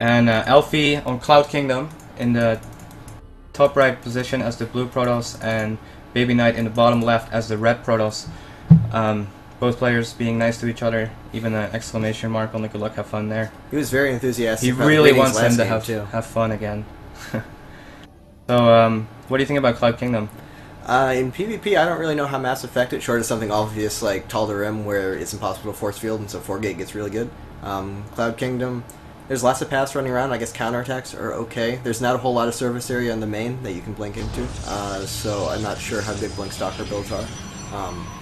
And Elfi on Cloud Kingdom in the top right position as the blue Protoss, and BabyKnight in the bottom left as the red Protoss. Both players being nice to each other, even an exclamation mark on the good luck, have fun there. He was very enthusiastic. He really wants him to have fun again. So, what do you think about Cloud Kingdom? In PvP, I don't really know how Mass Effect it, short of something obvious like Tall to Rim, where it's impossible to force field, and so 4-gate gets really good. Cloud Kingdom, there's lots of paths running around. I guess counterattacks are okay. There's not a whole lot of surface area in the main that you can blink into, so I'm not sure how good Blink Stalker builds are.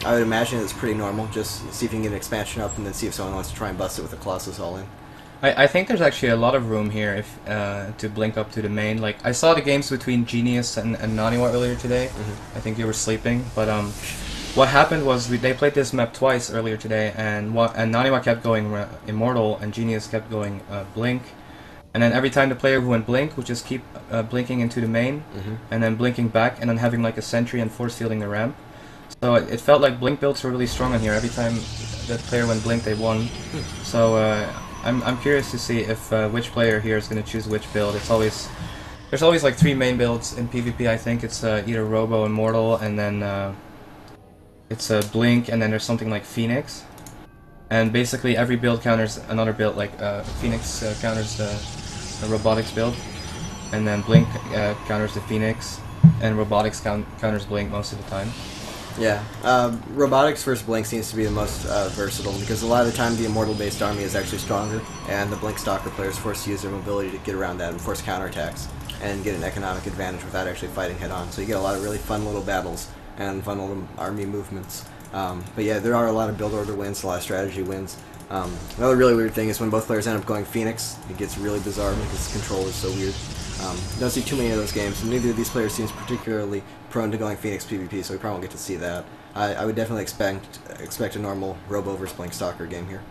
I would imagine it's pretty normal. Just see if you can get an expansion up, and then see if someone wants to try and bust it with a Colossus all in. I think there's actually a lot of room here if to blink up to the main. Like, I saw the games between Genius and Naniwa earlier today. I think you were sleeping, but what happened was they played this map twice earlier today, and Naniwa kept going Immortal, and Genius kept going Blink. And then every time the player who went Blink would just keep blinking into the main, and then blinking back, and then having like a sentry and force fielding the ramp. So it felt like Blink builds were really strong in here. Every time that player went Blink, they won. So I'm curious to see if which player here is going to choose which build. There's always like 3 main builds in PvP. I think it's either Robo, Immortal, and then it's Blink, and then there's something like Phoenix. And basically every build counters another build. Like Phoenix counters the Robotics build, and then Blink counters the Phoenix, and Robotics counters Blink most of the time. Yeah, Robotics versus Blink seems to be the most versatile, because a lot of the time the Immortal-based army is actually stronger, and the Blink Stalker player is forced to use their mobility to get around that and force counterattacks, and get an economic advantage without actually fighting head-on. So you get a lot of really fun little battles, and fun little army movements. But yeah, there are a lot of build order wins, a lot of strategy wins. Another really weird thing is when both players end up going Phoenix, it gets really bizarre because control is so weird. Don't see too many of those games, and neither of these players seems particularly prone to going Phoenix PvP, so we probably won't get to see that. I would definitely expect a normal Robo vs Blink Stalker game here.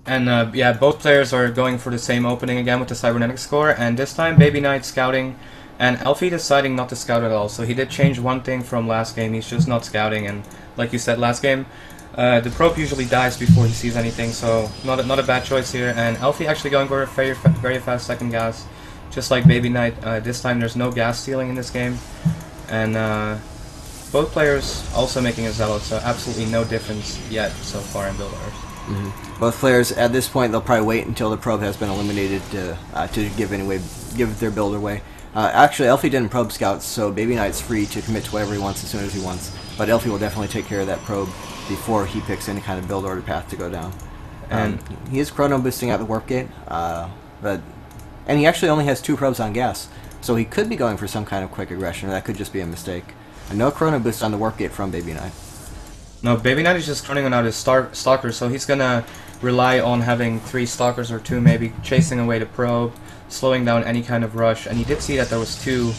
And yeah, both players are going for the same opening again with the Cybernetic score, and this time BabyKnight scouting, and Elfi deciding not to scout at all. So he did change one thing from last game. He's just not scouting, and like you said last game, the probe usually dies before he sees anything, so not a bad choice here. And Elfi actually going for a very fast second gas, just like BabyKnight. This time there's no gas stealing in this game, and both players also making a Zealot, so absolutely no difference yet so far in build orders. Both players at this point, they'll probably wait until the probe has been eliminated to give their build away. Actually, Elfi didn't probe scouts, so BabyKnight's free to commit to whatever he wants as soon as he wants. But Elfi will definitely take care of that probe before he picks any kind of build order path to go down. And he is chrono boosting out the warp gate, and he actually only has 2 probes on gas, so he could be going for some kind of quick aggression, or that could just be a mistake. And no chrono boost on the warp gate from BabyKnight. No, BabyKnight is just chronoing out his stalkers, so he's gonna rely on having 3 stalkers or 2 maybe, chasing away the probe, slowing down any kind of rush. And he did see that there was 2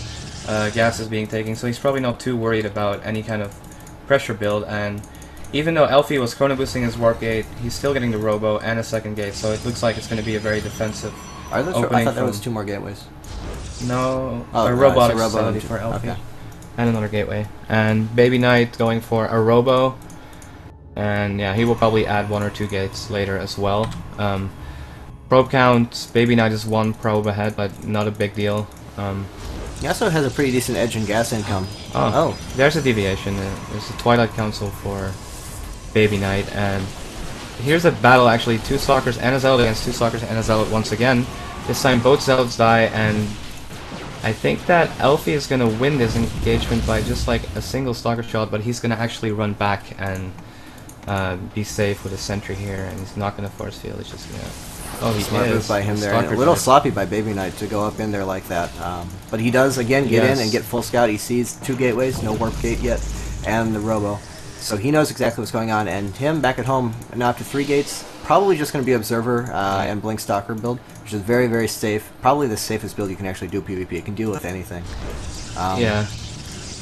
gases being taken, so he's probably not too worried about any kind of pressure build. And even though Elfi was chrono boosting his warp gate, he's still getting the Robo and a second gate, so it looks like it's going to be a very defensive opening. I thought there was 2 more gateways. No, a robotic facility for Elfi. Okay. And another gateway. And BabyKnight going for a Robo, and yeah, he will probably add 1 or 2 gates later as well. Probe count, BabyKnight is 1 probe ahead, but not a big deal. He also has a pretty decent edge in gas income. Oh, there's a deviation. There's a Twilight Council for BabyKnight, and here's a battle actually, 2 Stalkers and a Zealot against 2 Stalkers and a Zealot once again. This time both Zealots die, and I think that Elfi is going to win this engagement by just like a single Stalker shot, but he's going to actually run back and be safe with a sentry here, and he's not going to force field. It's just going to... Oh, he Smart move by him there. And a little sloppy by BabyKnight to go up in there like that. But he does, again, get in and get full scout. He sees 2 gateways, no warp gate yet, and the Robo. So he knows exactly what's going on. And him, back at home, now up to 3 gates, probably just going to be Observer and Blink Stalker build, which is very, very safe. Probably the safest build you can actually do PvP. It can deal with anything. Yeah.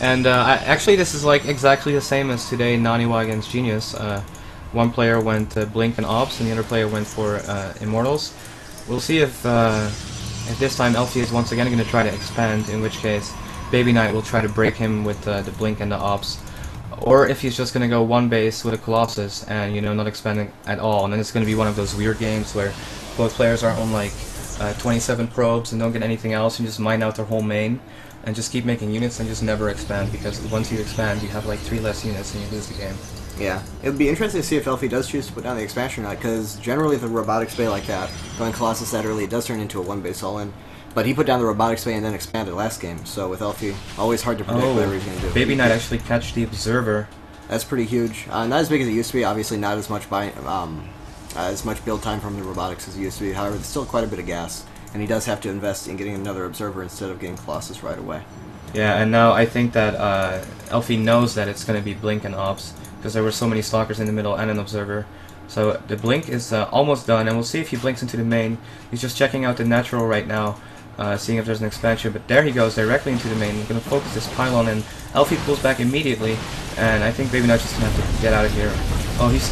And actually, this is like exactly the same as today, Naniwa against Genius. One player went Blink and Ops, and the other player went for Immortals. We'll see if this time Elfi is once again going to try to expand, in which case BabyKnight will try to break him with the Blink and the Ops. Or if he's just going to go 1 base with a Colossus and, you know, not expanding at all. And then it's going to be one of those weird games where both players are on like 27 probes and don't get anything else and just mine out their whole main and just keep making units and just never expand, because once you expand you have like 3 less units and you lose the game. Yeah, it would be interesting to see if Elfi does choose to put down the expansion or not, because generally the robotics bay like that, going Colossus that early, it does turn into a 1-base all-in. But he put down the robotics bay and then expanded last game, so with Elfi, always hard to predict whatever he's going to do. BabyKnight actually catch the Observer. That's pretty huge. Not as big as it used to be, obviously not as much as much build time from the robotics as it used to be, however, there's still quite a bit of gas, and he does have to invest in getting another Observer instead of getting Colossus right away. Yeah, and now I think that Elfi knows that it's going to be Blink and Ops, because there were so many Stalkers in the middle and an Observer. So the Blink is almost done, and we'll see if he blinks into the main. He's just checking out the natural right now, seeing if there's an expansion, but there he goes directly into the main. He's going to focus this pylon, and Elfi pulls back immediately, and I think BabyKnight's just going to have to get out of here. Oh, he's...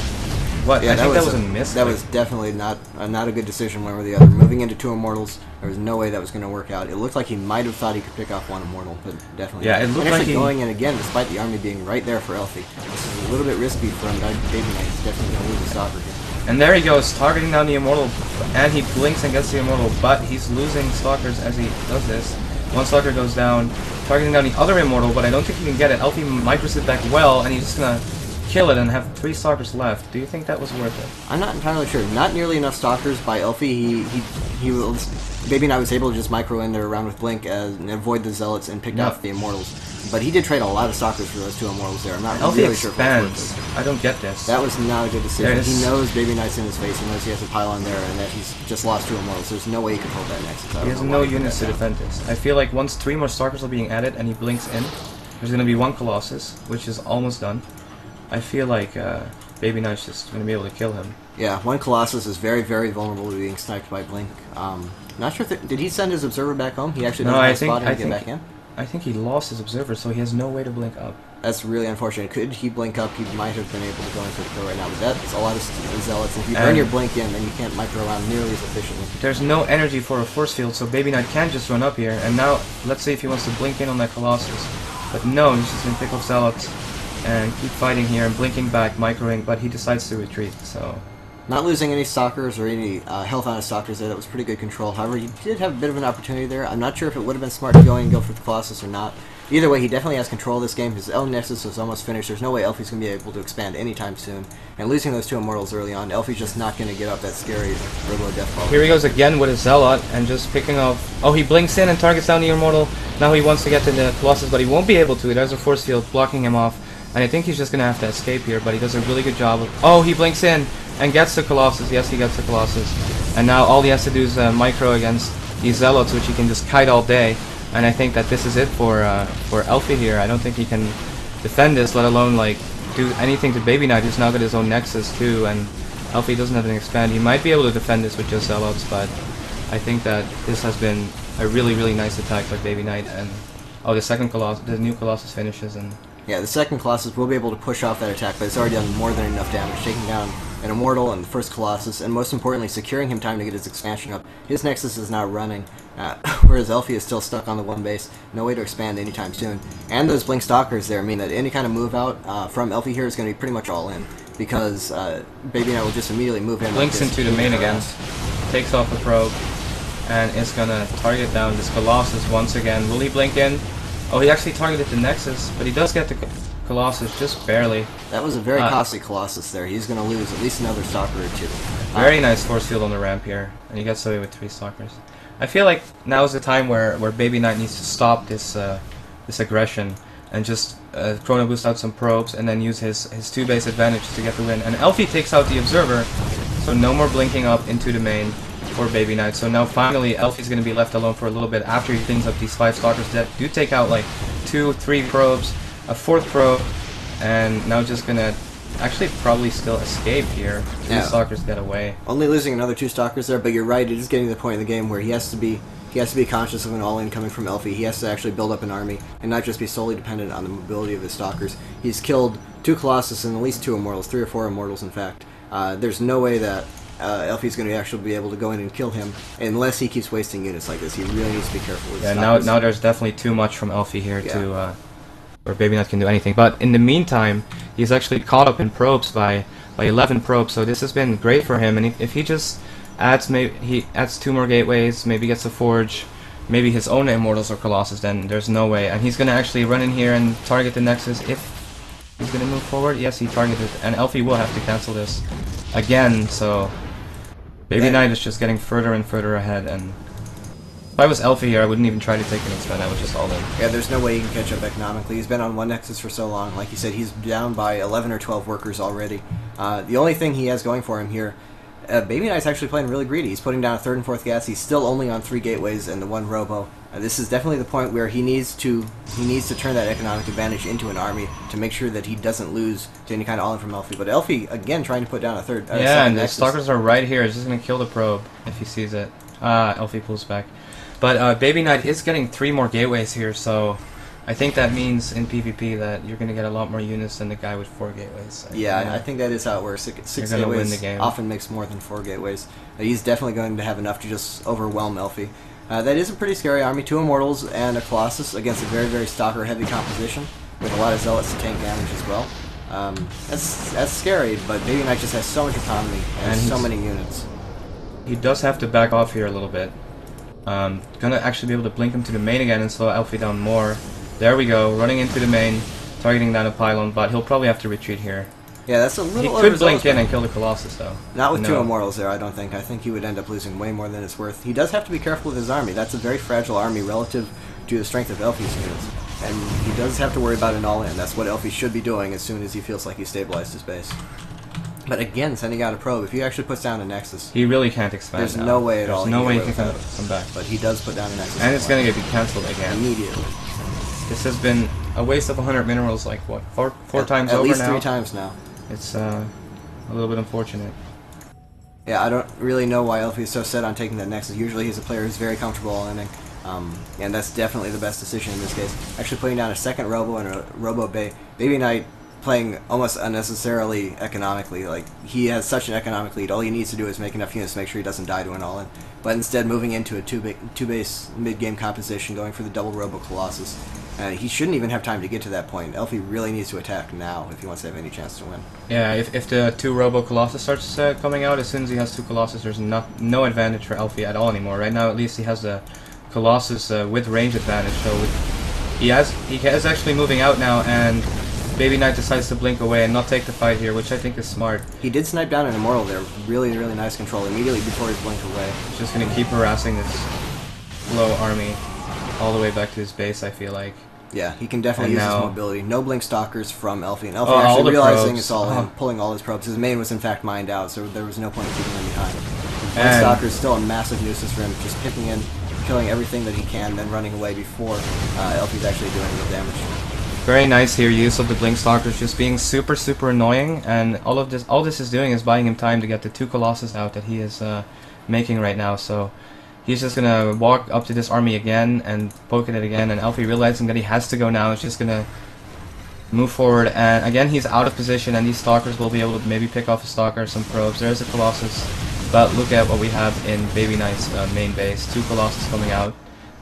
What? Yeah, I think that was a miss. That was definitely not a good decision one or the other. Moving into 2 Immortals, there was no way that was going to work out. It looked like he might have thought he could pick off 1 Immortal, but definitely yeah, not. it looked and like actually going in again, despite the army being right there for Elfi. This is a little bit risky for him. BabyKnight is definitely going to lose the Stalker here. And there he goes, targeting down the Immortal, and he blinks and gets the Immortal, but he's losing Stalkers as he does this. 1 Stalker goes down, targeting down the other Immortal, but I don't think he can get it. Elfi micros it back well, and he's just going to kill it and have 3 Stalkers left. Do you think that was worth it? I'm not entirely sure. Not nearly enough Stalkers by Elfi. BabyKnight was able to just micro in there around with Blink and avoid the Zealots and picked off the Immortals. But he did trade a lot of Stalkers for those 2 Immortals there. I'm not really sure if it was worth it. I don't get this. That was not a good decision. He knows BabyKnight's in his face. He knows he has a pylon there and that he's just lost 2 Immortals. There's no way he could hold that Nexus. He has no units to defend this. I feel like once 3 more Stalkers are being added and he blinks in, there's going to be 1 Colossus, which is almost done. I feel like BabyKnight's just going to be able to kill him. Yeah, 1 Colossus is very, very vulnerable to being sniped by Blink. Not sure if did he send his Observer back home? He actually doesn't have spotting to get back in? I think he lost his Observer, so he has no way to blink up. That's really unfortunate. Could he blink up, he might have been able to go into the kill right now, but that's a lot of Zealots. If you burn your blink in, then you can't micro around nearly as efficiently. There's no energy for a force field, so BabyKnight can't just run up here, and now, let's say if he wants to blink in on that Colossus. But no, he's just going to pick up Zealots and keep fighting here and blinking back, microing, but he decides to retreat, so... Not losing any Stalkers or any health on his Stalkers there, that was pretty good control. However, he did have a bit of an opportunity there. I'm not sure if it would have been smart to go for the Colossus or not. Either way, he definitely has control of this game. His L Nexus is almost finished. There's no way Elfi's going to be able to expand anytime soon. And losing those 2 Immortals early on, Elfi's just not going to get up that scary Robo Death Ball. Here he goes again with his Zealot and just picking up... Oh, he blinks in and targets down the Immortal. Now he wants to get to the Colossus, but he won't be able to. There's a force field blocking him off. And I think he's just going to have to escape here, but he does a really good job of... Oh, he blinks in and gets the Colossus. Yes, he gets the Colossus. And now all he has to do is micro against these Zealots, which he can just kite all day. And I think that this is it for Elfi here. I don't think he can defend this, let alone like do anything to BabyKnight, who's now got his own Nexus too, and Elfi doesn't have an expand. He might be able to defend this with just Zealots, but I think that this has been a really, really nice attack by BabyKnight. And oh, the new Colossus finishes, and yeah, the second Colossus will be able to push off that attack, but it's already done more than enough damage, taking down an Immortal and the first Colossus, and most importantly, securing him time to get his expansion up. His Nexus is now running, whereas Elfi is still stuck on the 1 base, no way to expand anytime soon. And those Blink Stalkers there mean that any kind of move out from Elfi here is going to be pretty much all in, because BabyKnight will just immediately move in. Blinks into the main again, takes off the probe, and is going to target down this Colossus once again. Will he blink in? Oh, he actually targeted the Nexus, but he does get the Colossus just barely. That was a very costly Colossus there. He's going to lose at least another Stalker or 2. Very nice force field on the ramp here, and he gets away with 3 Stalkers. I feel like now is the time where BabyKnight needs to stop this this aggression and just chrono boost out some probes and then use his 2-base advantage to get the win. And Elfi takes out the Observer, so no more blinking up into the main for BabyKnight. So now finally Elfi's going to be left alone for a little bit after he cleans up these 5 Stalkers that do take out like 2, 3 probes, a 4th probe, and now just going to actually probably still escape here. 3 Stalkers get away. Only losing another 2 Stalkers there, but you're right, it is getting to the point in the game where he has to be conscious of an all-in coming from Elfi. He has to actually build up an army and not just be solely dependent on the mobility of his Stalkers. He's killed 2 Colossus and at least 2 Immortals, 3 or 4 Immortals in fact. There's no way that Elfi's going to actually be able to go in and kill him unless he keeps wasting units like this. He really needs to be careful with his Stalkers. now there's definitely too much from Elfi here to where BabyKnight can do anything. But in the meantime, he's actually caught up in probes by 11 probes, so this has been great for him. And if he just he adds 2 more gateways, maybe gets a forge, maybe his own Immortals or Colossus, then there's no way. And he's gonna actually run in here and target the Nexus if he's gonna move forward. Yes, he targeted, and Elfi will have to cancel this again, so BabyKnight is just getting further and further ahead, and if I was Elfi here, I wouldn't even try to take an expend, I would just all in. Yeah, there's no way he can catch up economically. He's been on one Nexus for so long. Like you said, he's down by 11 or 12 workers already. The only thing he has going for him here, BabyKnight's actually playing really greedy. He's putting down a 3rd and 4th gas. He's still only on 3 gateways and the 1 robo. This is definitely the point where he needs to turn that economic advantage into an army to make sure that he doesn't lose to any kind of all-in from Elfi. But Elfi, again, trying to put down a third. Yeah, and the Stalkers are right here. It's just going to kill the probe if he sees it. Elfi pulls back. But BabyKnight is getting 3 more gateways here, so I think that means in PvP that you're going to get a lot more units than the guy with 4 gateways. Yeah, I think that is how it works. 6 gateways win the game. Often makes more than 4 gateways. He's definitely going to have enough to just overwhelm Elfi. That is a pretty scary army. 2 Immortals and a Colossus against a very, very Stalker-heavy composition with a lot of Zealots to tank damage as well. That's scary, but BabyKnight just has so much economy and so many units. He does have to back off here a little bit. Gonna actually be able to blink him to the main again and slow Elfi down more. There we go, running into the main, targeting down a pylon, but he'll probably have to retreat here. Yeah, that's a little. He could blink in and kill the Colossus, though. Not with 2 Immortals there, I don't think. I think he would end up losing way more than it's worth. He does have to be careful with his army. That's a very fragile army relative to the strength of Elfi's units. And he does have to worry about an all-in. That's what Elfi should be doing as soon as he feels like he's stabilized his base. But again, sending out a probe, if he actually puts down a Nexus... He really can't expand. There's no way at all. There's no way he can come back. But he does put down a Nexus. And it's going to get cancelled again. Immediately. This has been a waste of 100 minerals, like, what, four times over now? At least 3 times now. It's a little bit unfortunate. Yeah, I don't really know why Elfi is so set on taking that Nexus. Usually he's a player who's very comfortable all-inning. And that's definitely the best decision in this case. Actually putting down a 2nd Robo and a Robo Bay. BabyKnight playing almost unnecessarily economically. Like, he has such an economic lead. All he needs to do is make enough units to make sure he doesn't die to an all-in. But instead moving into a 2-base mid-game composition, going for the double Robo Colossus. He shouldn't even have time to get to that point. Elfi really needs to attack now if he wants to have any chance to win. Yeah, if the 2 Robo Colossus starts coming out, as soon as he has 2 Colossus, there's no advantage for Elfi at all anymore. Right now, at least he has the Colossus with range advantage, so he is actually moving out now, and BabyKnight decides to blink away and not take the fight here, which I think is smart. He did snipe down an Immortal there. Really, really nice control immediately before he blinked away. He's just going to keep harassing this low army all the way back to his base, I feel like. Yeah, he can definitely use his mobility. No Blink Stalkers from Elfi, and Elfi actually realizing it's all in, pulling all his probes. His main was in fact mined out, so there was no point in keeping him behind. Blink Stalker is still a massive nuisance for him, just pimping in, killing everything that he can, then running away before Elfi's actually doing real damage. Very nice here, use of the Blink Stalkers just being super, super annoying, and all this is doing is buying him time to get the 2 Colossus out that he is making right now, so he's just gonna walk up to this army again and poke at it again, and Elfi realizing that he has to go now, is just gonna move forward, and again he's out of position, and these Stalkers will be able to maybe pick off a Stalker, some probes. There's a Colossus, but look at what we have in BabyKnight's main base. 2 Colossus coming out.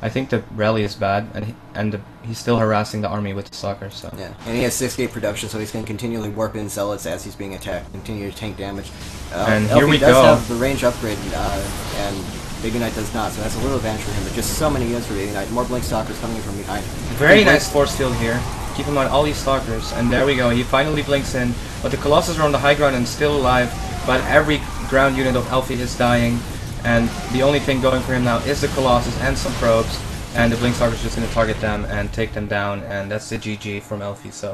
I think the rally is bad, and he's still harassing the army with the Stalkers. So. Yeah, and he has 6 gate production, so he's going to continually warp in Zealots as he's being attacked, continue to tank damage. And Elfi here we does go. have the range upgrade, and BabyKnight does not, so that's a little advantage for him, but just so many units for BabyKnight. More Blink Stalkers coming in from behind. Very nice force field here. Keep him on all these Stalkers, and there we go. He finally blinks in, but the Colossus are on the high ground and still alive, but every ground unit of Elfi is dying, and the only thing going for him now is the Colossus and some probes, and the Blink Stalker is just going to target them and take them down, and that's the GG from Elfi. So.